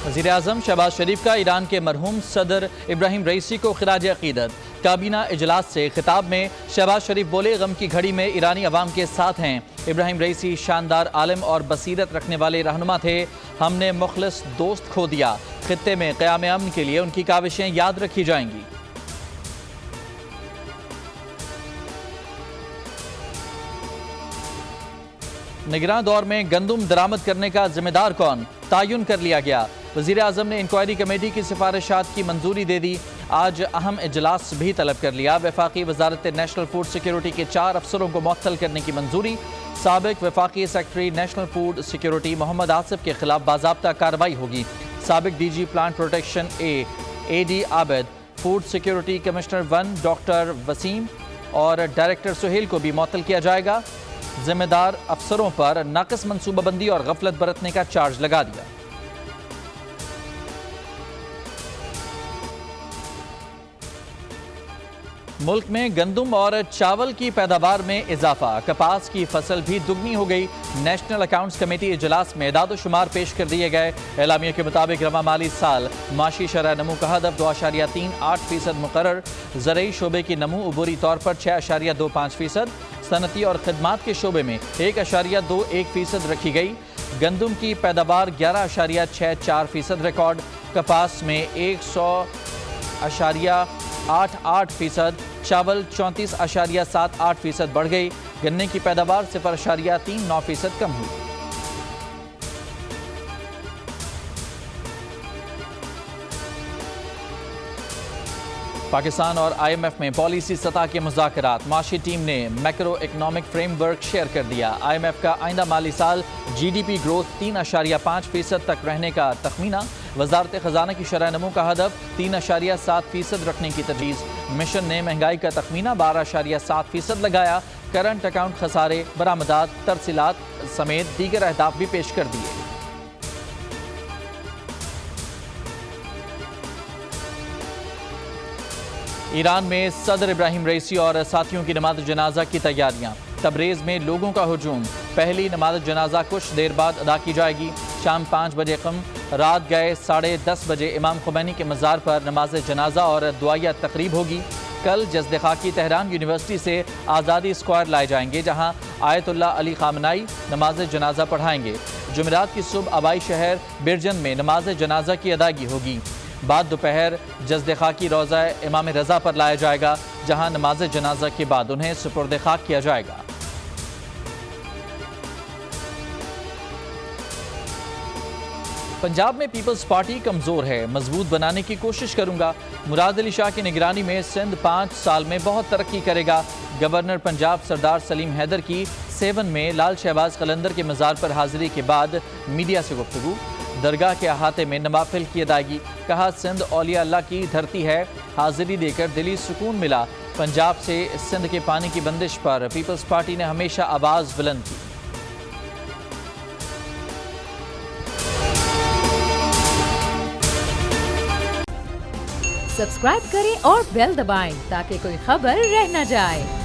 वज़ीर-ए-आज़म शहबाज शरीफ का ईरान के मरहूम सदर इब्राहिम रईसी को खिराज अक़ीदत। काबीना इजलास से खिताब में शहबाज शरीफ बोले, गम की घड़ी में ईरानी अवाम के साथ हैं। इब्राहिम रईसी शानदार आलिम और बसीरत रखने वाले रहनुमा थे। हमने मुखलिस दोस्त खो दिया। खित्ते में क़याम अमन के लिए उनकी काविशें याद रखी जाएंगी। निगरान दौर में गंदुम दरामद करने का जिम्मेदार कौन, तायुन कर लिया गया। वज़ीर-ए-आज़म ने इंक्वायरी कमेटी की सिफारिशात की मंजूरी दे दी। आज अहम इजलास भी तलब कर लिया। वफाकी वजारत नेशनल फूड सिक्योरिटी के 4 अफसरों को मुअत्तल करने की मंजूरी। साबिक वफाकी secretary national food security Mohammad Asif के खिलाफ बाज़ाब्ता कार्रवाई होगी। साबिक DG plant protection AD Abid, food security commissioner 1 doctor Waseem और डायरेक्टर सुहेल को भी मुअत्तल किया जाएगा। जिम्मेदार अफसरों पर नाक़िस मनसूबाबंदी और गफलत बरतने का चार्ज लगा दिया। मुल्क में गंदुम और चावल की पैदावार में इजाफा। कपास की फसल भी दुगनी हो गई। नेशनल अकाउंट्स कमेटी इजलास में दादो शुमार पेश कर दिए गए। एलामिया के मुताबिक रवा माली साल माशी शरह नमू का हदफ 2.38% मुकर्रर। ज़रई शोबे की नमू अबूरी तौर पर 6.25%। सनती और खदमात के शोबे में 1.21% रखी गई। गंदुम की पैदावार 11.64% रिकॉर्ड। कपास में 100.88%। चावल 34.78% बढ़ गई। गन्ने की पैदावार 0.39% कम हुई। पाकिस्तान और IMF में पॉलिसी सतह के मुज़ाकरात। माशी टीम ने मैक्रो इकनॉमिक फ्रेमवर्क शेयर कर दिया। IMF का आइंदा माली साल GDP ग्रोथ 3.5% तक रहने का तखमीना। वजारत खजाना की शरह नमू का हदफ 3.7% रखने की तजवीज़। मिशन ने महंगाई का तखमीना 12.7% लगाया। करंट अकाउंट खसारे, बरामदात, तरसीलात समेत दीगर अहदाफ भी पेश कर दिए। ईरान में सदर इब्राहिम रईसी और साथियों की नमाज जनाजा की तैयारियां। तबरेज़ में लोगों का हुजूम। पहली नमाज जनाजा कुछ देर बाद अदा की जाएगी। शाम 5 बजे क़म, रात गए 10:30 बजे इमाम खुमैनी के मज़ार पर नमाज जनाजा और दुआया तकरीब होगी। कल जज़्द खाकी तेहरान यूनिवर्सिटी से आज़ादी स्क्वायर लाए जाएंगे, जहां आयतुल्लाह अली ख़ामनाई नमाज जनाजा पढ़ाएंगे। जुमेरात की सुबह आबाई शहर बिरजन में नमाज जनाजा की अदायगी होगी। बाद दोपहर जज़्द खाकी रोज़ा इमाम रज़ा पर लाया जाएगा, जहां नमाज जनाजा के बाद उन्हें सुपुर्द खाक किया जाएगा। पंजाब में पीपल्स पार्टी कमज़ोर है, मजबूत बनाने की कोशिश करूंगा। मुराद अली शाह की निगरानी में सिंध 5 साल में बहुत तरक्की करेगा। गवर्नर पंजाब सरदार सलीम हैदर की 7 में लाल शहबाज कलंदर के मज़ार पर हाजिरी के बाद मीडिया से गुफ्तगू। दरगाह के अहाते में नवाफिल की अदायगी। कहा, सिंध औलिया अल्लाह की धरती है। हाजिरी देकर दिली सुकून मिला। पंजाब से सिंध के पानी की बंदिश पर पीपल्स पार्टी ने हमेशा आवाज़ बुलंद की। सब्सक्राइब करें और बेल दबाएं ताकि कोई खबर रह न जाए।